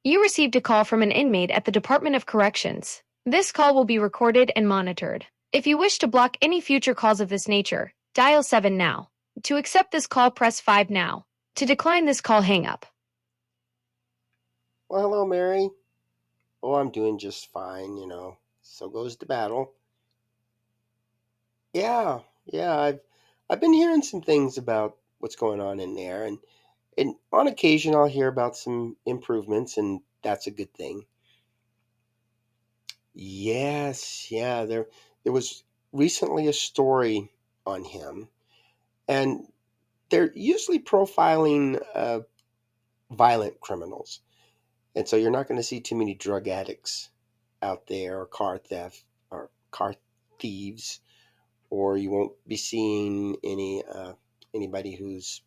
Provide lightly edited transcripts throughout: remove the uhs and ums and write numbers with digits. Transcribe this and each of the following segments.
You received a call from an inmate at the Department of Corrections. This call will be recorded and monitored. If you wish to block any future calls of this nature, dial 7 now. To accept this call, press 5 now. To decline this call, hang up. Well, hello, Mary. Oh, I'm doing just fine, So goes the battle. Yeah, I've been hearing some things about what's going on in there, and on occasion I'll hear about some improvements, and that's a good thing. Yes, yeah, there was recently a story on him, and they're usually profiling violent criminals, and so you're not going to see too many drug addicts out there, or car thieves, or you won't be seeing anybody who's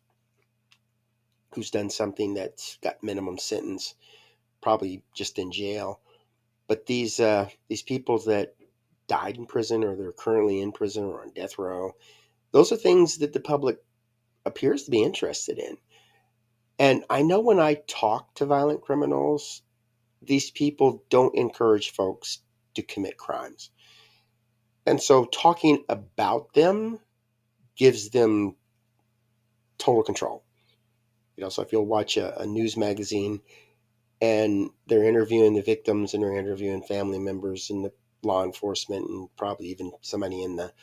done something that's got minimum sentence, probably just in jail. But these people that died in prison, or they're currently in prison or on death row, those are things that the public appears to be interested in. And I know when I talk to violent criminals, these people don't encourage folks to commit crimes. And so talking about them gives them total control. So if you'll watch a news magazine and they're interviewing the victims and they're interviewing family members and the law enforcement and probably even somebody in the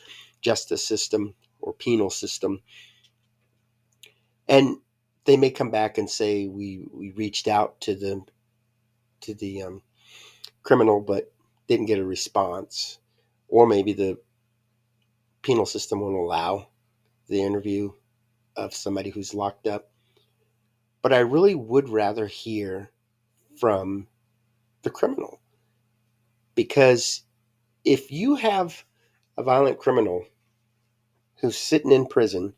justice system or penal system, and they may come back and say we reached out to the criminal but didn't get a response, or maybe the penal system won't allow the interview of somebody who's locked up. But I really would rather hear from the criminal, because if you have a violent criminal who's sitting in prison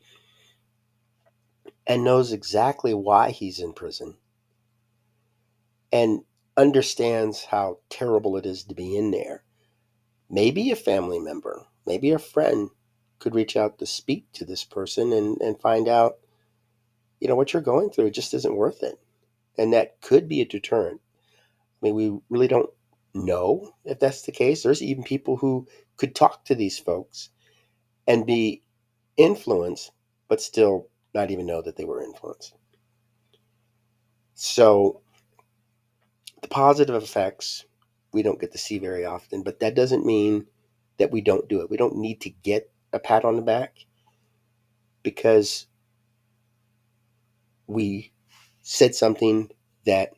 and knows exactly why he's in prison and understands how terrible it is to be in there, maybe a family member, maybe a friend could reach out to speak to this person and find out, what you're going through, it just isn't worth it. And that could be a deterrent. I mean, we really don't know if that's the case. There's even people who could talk to these folks and be influenced, but still not even know that they were influenced. So the positive effects we don't get to see very often, but that doesn't mean that we don't do it. We don't need to get a pat on the back because we said something that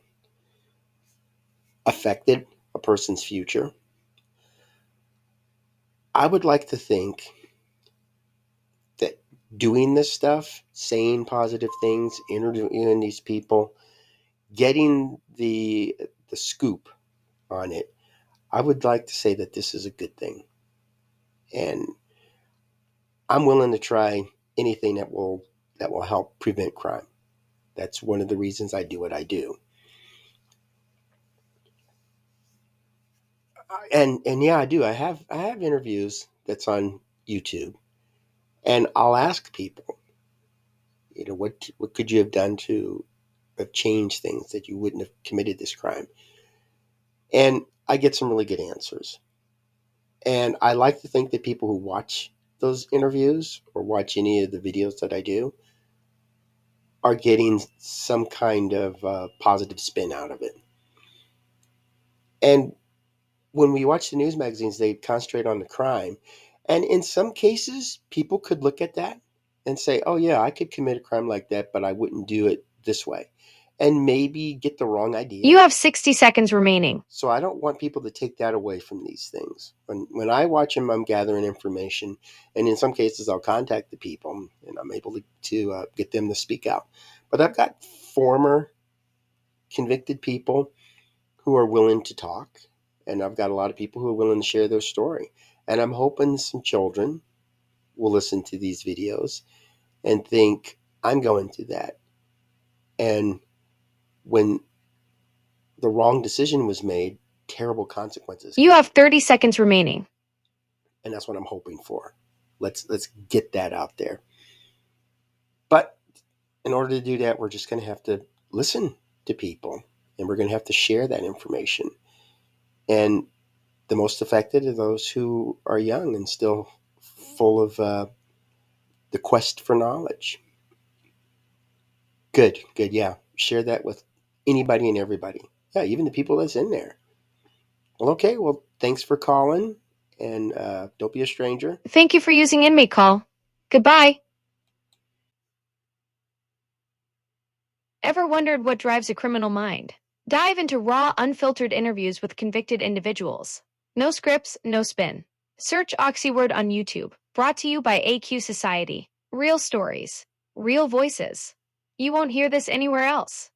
affected a person's future. I would like to think that doing this stuff, saying positive things, interviewing these people, getting the scoop on it, I would like to say that this is a good thing. And I'm willing to try anything that will help prevent crime. That's one of the reasons I do what I do. And yeah, I do. I have interviews that's on YouTube, and I'll ask people, what could you have done to have changed things that you wouldn't have committed this crime? And I get some really good answers. And I like to think that people who watch those interviews or watch any of the videos that I do are getting some kind of positive spin out of it. And when we watch the news magazines, they concentrate on the crime. And in some cases, people could look at that and say, oh, yeah, I could commit a crime like that, but I wouldn't do it this way. And maybe get the wrong idea. You have 60 seconds remaining. So I don't want people to take that away from these things. When I watch them, I'm gathering information. And in some cases, I'll contact the people and I'm able to get them to speak out. But I've got former convicted people who are willing to talk. And I've got a lot of people who are willing to share their story. And I'm hoping some children will listen to these videos and think, I'm going through that. And when the wrong decision was made, terrible consequences. You have 30 seconds remaining. And that's what I'm hoping for. Let's get that out there. But in order to do that, we're just going to have to listen to people and we're going to have to share that information. And the most affected are those who are young and still full of the quest for knowledge. Good, good, yeah. Share that with anybody and everybody. Yeah, even the people that's in there. Well, okay, well, thanks for calling, and don't be a stranger. Thank you for using Inmate Call. Goodbye. Ever wondered what drives a criminal mind? Dive into raw, unfiltered interviews with convicted individuals. No scripts, no spin. Search Oxyword on YouTube. Brought to you by AQ Society. Real stories, real voices. You won't hear this anywhere else.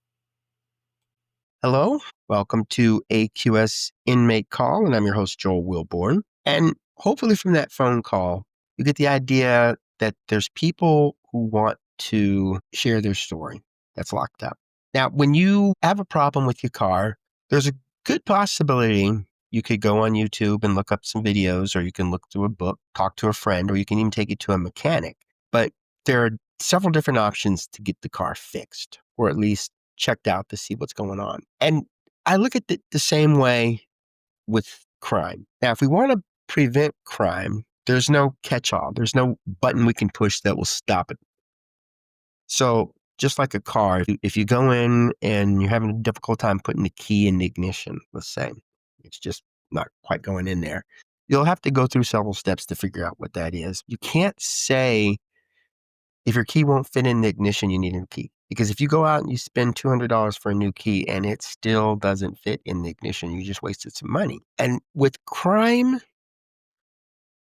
Hello, welcome to AQS Inmate Call, and I'm your host, Joel Wilborn. And hopefully from that phone call, you get the idea that there's people who want to share their story that's locked up. Now, when you have a problem with your car, there's a good possibility you could go on YouTube and look up some videos, or you can look through a book, talk to a friend, or you can even take it to a mechanic. But there are several different options to get the car fixed, or at least checked out to see what's going on. And I look at it the same way with crime. Now, if we want to prevent crime, there's no catch-all. There's no button we can push that will stop it. So just like a car, if you go in and you're having a difficult time putting the key in the ignition, let's say, it's just not quite going in there, you'll have to go through several steps to figure out what that is. You can't say, if your key won't fit in the ignition, you need a new key. Because if you go out and you spend $200 for a new key and it still doesn't fit in the ignition, you just wasted some money. And with crime,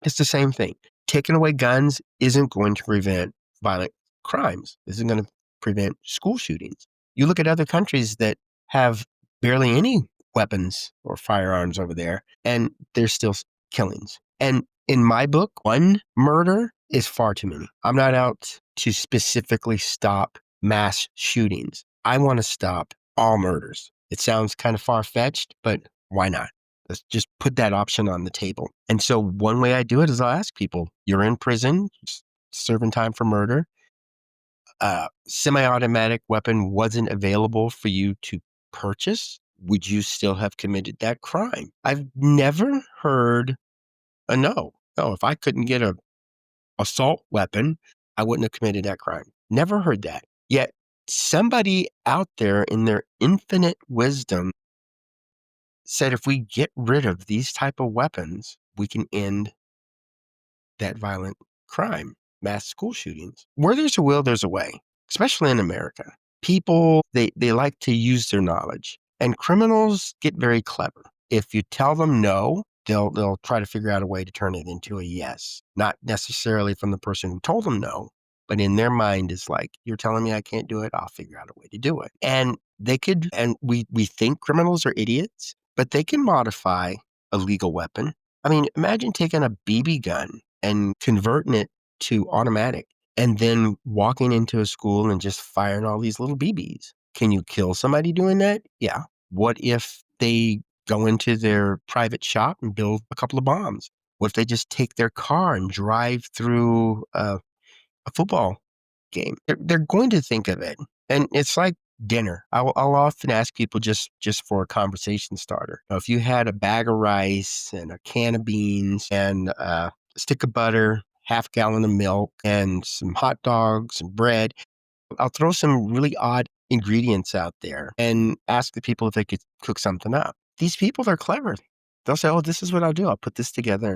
it's the same thing. Taking away guns isn't going to prevent violent crimes. This isn't going to prevent school shootings. You look at other countries that have barely any weapons or firearms over there, and there's still killings. And in my book, one murder is far too many. I'm not out to specifically stop mass shootings. I want to stop all murders. It sounds kind of far-fetched, but why not? Let's just put that option on the table. And so one way I do it is I'll ask people, you're in prison, serving time for murder. Semi-automatic weapon wasn't available for you to purchase. Would you still have committed that crime? I've never heard a no. No, if I couldn't get a assault weapon, I wouldn't have committed that crime. Never heard that. Yet somebody out there in their infinite wisdom said if we get rid of these type of weapons, we can end that violent crime, mass school shootings. Where there's a will, there's a way, especially in America. People, they like to use their knowledge, and criminals get very clever. If you tell them no, they'll try to figure out a way to turn it into a yes. Not necessarily from the person who told them no, but in their mind it's like, you're telling me I can't do it, I'll figure out a way to do it. And we think criminals are idiots, but they can modify a legal weapon. I mean, imagine taking a BB gun and converting it to automatic and then walking into a school and just firing all these little BBs. Can you kill somebody doing that? Yeah. What if they go into their private shop and build a couple of bombs? What if they just take their car and drive through a football game? They're going to think of it. And it's like dinner. I'll often ask people just for a conversation starter. Now, if you had a bag of rice and a can of beans and a stick of butter, half gallon of milk, and some hot dogs and bread, I'll throw some really odd ingredients out there and ask the people if they could cook something up. These people are clever. They'll say, oh, this is what I'll do. I'll put this together.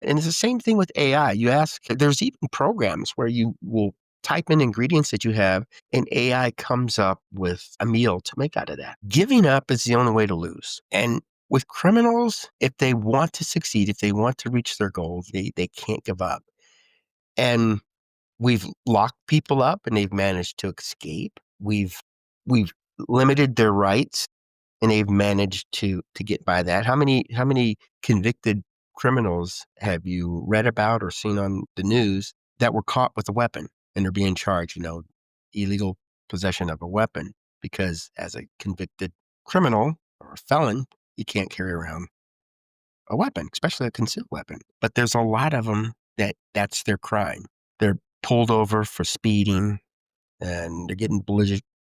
And it's the same thing with AI. You ask, there's even programs where you will type in ingredients that you have, and AI comes up with a meal to make out of that. Giving up is the only way to lose. And with criminals, if they want to succeed, if they want to reach their goals, they can't give up. And we've locked people up and they've managed to escape. We've limited their rights and they've managed to get by that. How many convicted criminals have you read about or seen on the news that were caught with a weapon and they're being charged, illegal possession of a weapon? Because as a convicted criminal or a felon, you can't carry around a weapon, especially a concealed weapon. But there's a lot of them that's their crime. They're pulled over for speeding and they're getting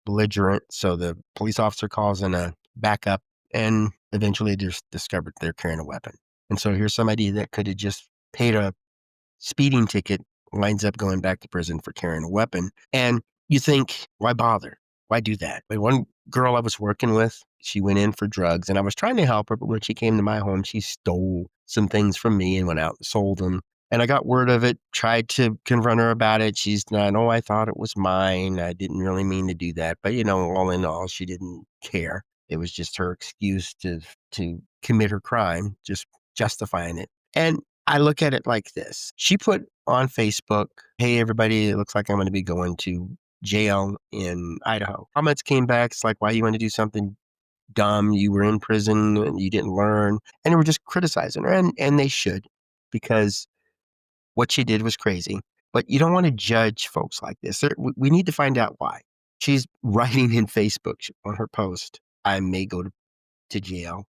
belligerent. So the police officer calls in a back up, and eventually just discovered they're carrying a weapon. And so here's somebody that could have just paid a speeding ticket, winds up going back to prison for carrying a weapon. And you think, why bother? Why do that? But one girl I was working with, she went in for drugs, and I was trying to help her, but when she came to my home, she stole some things from me and went out and sold them. And I got word of it, tried to confront her about it. She's not, oh, I thought it was mine. I didn't really mean to do that. But, all in all, she didn't care. It was just her excuse to commit her crime, just justifying it. And I look at it like this. She put on Facebook, hey, everybody, it looks like I'm going to be going to jail in Idaho. Comments came back. It's like, why you want to do something dumb? You were in prison and you didn't learn. And they were just criticizing her. And they should, because what she did was crazy. But you don't want to judge folks like this. We need to find out why. She's writing in Facebook on her post, I may go to jail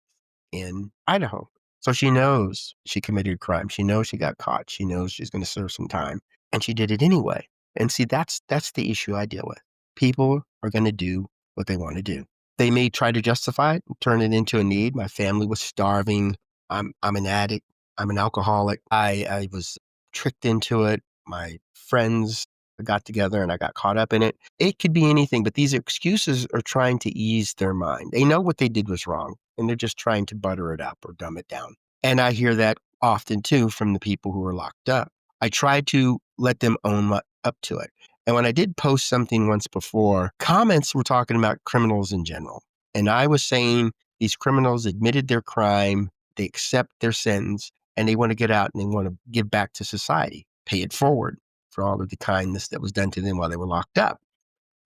in Idaho. So she knows she committed a crime. She knows she got caught. She knows she's going to serve some time. And she did it anyway. And see, that's the issue I deal with. People are going to do what they want to do. They may try to justify it, turn it into a need. My family was starving. I'm an addict. I'm an alcoholic. I was tricked into it. My friends got together and I got caught up in it. It could be anything, but these excuses are trying to ease their mind. They know what they did was wrong, and they're just trying to butter it up or dumb it down. And I hear that often too from the people who are locked up. I try to let them own up to it. And when I did post something once before, comments were talking about criminals in general. And I was saying these criminals admitted their crime, they accept their sentence, and they want to get out and they want to give back to society, pay it forward for all of the kindness that was done to them while they were locked up.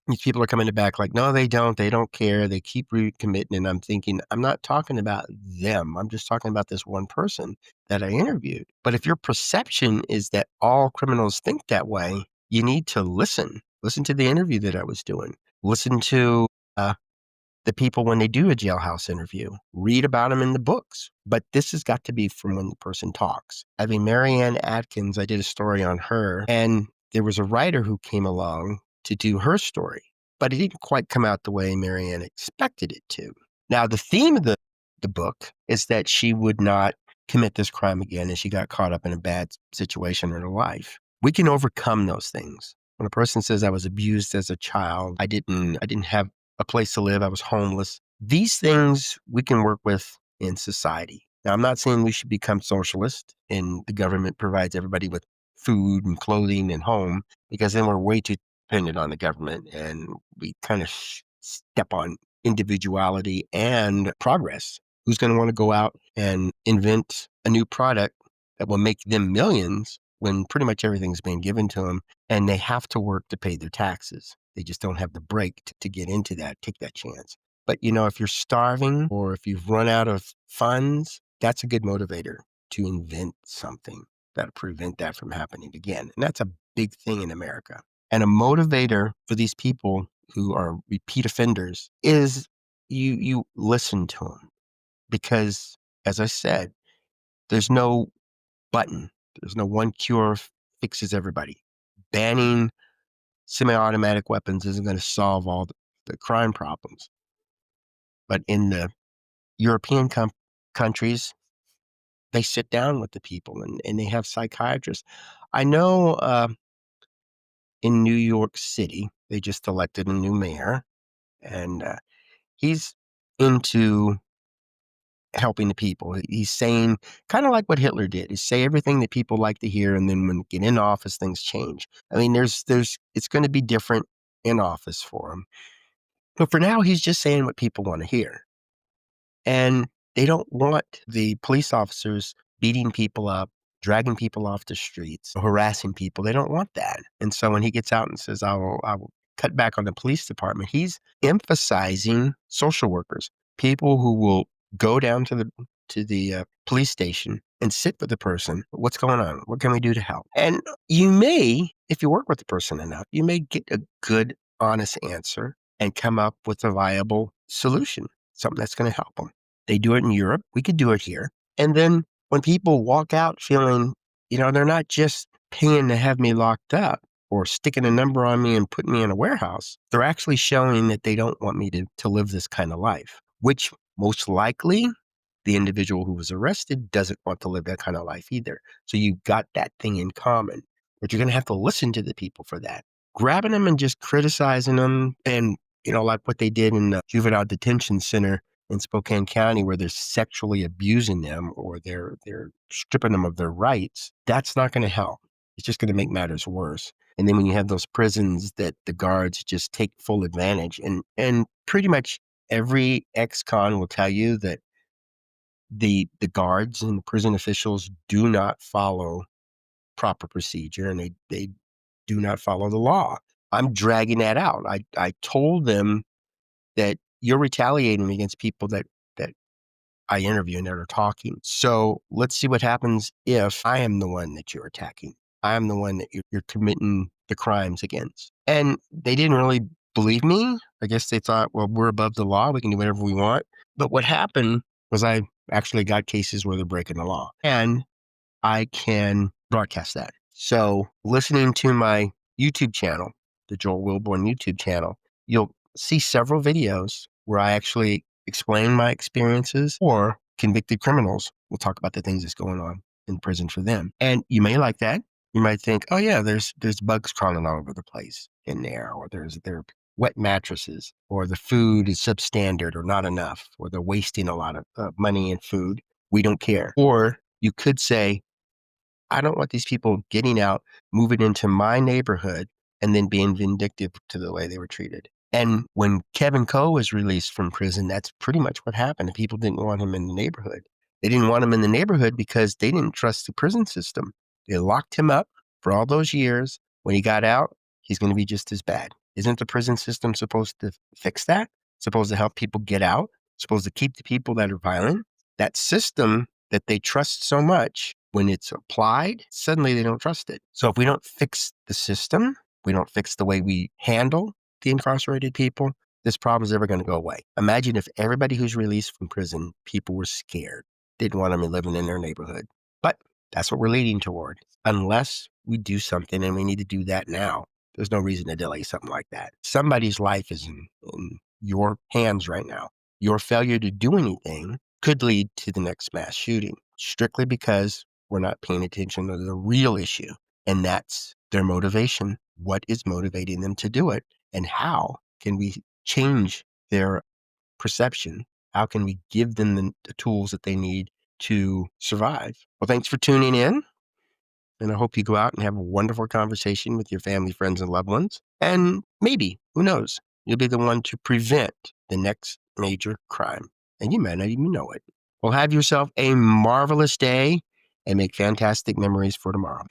These people are coming back like, no, they don't. They don't care. They keep recommitting. And I'm thinking, I'm not talking about them. I'm just talking about this one person that I interviewed. But if your perception is that all criminals think that way, you need to listen. Listen to the interview that I was doing. Listen to the people when they do a jailhouse interview. Read about them in the books. But this has got to be from when the person talks. I mean, Marianne Atkins, I did a story on her, and there was a writer who came along to do her story, but it didn't quite come out the way Marianne expected it to. Now, the theme of the book is that she would not commit this crime again, and she got caught up in a bad situation in her life. We can overcome those things. When a person says, I was abused as a child, I didn't have a place to live, I was homeless. These things we can work with in society. Now, I'm not saying we should become socialist and the government provides everybody with food and clothing and home, because then we're way too dependent on the government and we kind of step on individuality and progress. Who's going to want to go out and invent a new product that will make them millions when pretty much everything's being given to them and they have to work to pay their taxes? They just don't have the break to get into that, take that chance. But, if you're starving or if you've run out of funds, that's a good motivator to invent something that'll prevent that from happening again. And that's a big thing in America. And a motivator for these people who are repeat offenders is you listen to them. Because, as I said, there's no button. There's no one cure fixes everybody. Banning semi-automatic weapons isn't going to solve all the crime problems. But in the European countries, they sit down with the people and they have psychiatrists. I know in New York City, they just elected a new mayor, and he's into helping the people. He's saying kind of like what Hitler did, is say everything that people like to hear, and then when they get in office, things change. I mean, it's going to be different in office for him. But for now, he's just saying what people want to hear. And they don't want the police officers beating people up, dragging people off the streets, harassing people. They don't want that. And so when he gets out and says, I will cut back on the police department, he's emphasizing social workers, people who will go down to the police station and sit with the person. What's going on? What can we do to help? And you may, if you work with the person enough, you may get a good, honest answer and come up with a viable solution, something that's going to help them. They do it in Europe. We could do it here. And then when people walk out feeling, they're not just paying to have me locked up or sticking a number on me and putting me in a warehouse, they're actually showing that they don't want me to live this kind of life. which most likely the individual who was arrested doesn't want to live that kind of life either. So you've got that thing in common, but you're going to have to listen to the people for that. Grabbing them and just criticizing them and, like what they did in the juvenile detention center in Spokane County where they're sexually abusing them or they're stripping them of their rights, that's not going to help. It's just going to make matters worse. And then when you have those prisons that the guards just take full advantage, and pretty much every ex-con will tell you that the guards and the prison officials do not follow proper procedure and they do not follow the law. I'm dragging that out. I told them that you're retaliating against people that I interview and that are talking. So let's see what happens if I am the one that you're attacking. I am the one that you're committing the crimes against. And they didn't really believe me. I guess they thought, well, we're above the law. We can do whatever we want. But what happened was I actually got cases where they're breaking the law. And I can broadcast that. So listening to my YouTube channel, the Joel Wilborn YouTube channel, you'll see several videos where I actually explain my experiences, or convicted criminals will talk about the things that's going on in prison for them. And you may like that. You might think, oh yeah, there's bugs crawling all over the place in there, or there are wet mattresses, or the food is substandard or not enough, or they're wasting a lot of money and food. We don't care. Or you could say, I don't want these people getting out, moving into my neighborhood, and then being vindictive to the way they were treated. And when Kevin Coe was released from prison, that's pretty much what happened. People didn't want him in the neighborhood. They didn't want him in the neighborhood because they didn't trust the prison system. They locked him up for all those years. When he got out, he's going to be just as bad. Isn't the prison system supposed to fix that? Supposed to help people get out? Supposed to keep the people that are violent? That system that they trust so much, when it's applied, suddenly they don't trust it. So if we don't fix the system, we don't fix the way we handle the incarcerated people, this problem is never going to go away. Imagine if everybody who's released from prison, people were scared, didn't want them living in their neighborhood. But that's what we're leading toward. Unless we do something, and we need to do that now, there's no reason to delay something like that. Somebody's life is in your hands right now. Your failure to do anything could lead to the next mass shooting, strictly because we're not paying attention to the real issue, and that's their motivation. What is motivating them to do it? And how can we change their perception? How can we give them the tools that they need to survive? Well, thanks for tuning in. And I hope you go out and have a wonderful conversation with your family, friends, and loved ones. And maybe, who knows, you'll be the one to prevent the next major crime. And you may not even know it. Well, have yourself a marvelous day and make fantastic memories for tomorrow.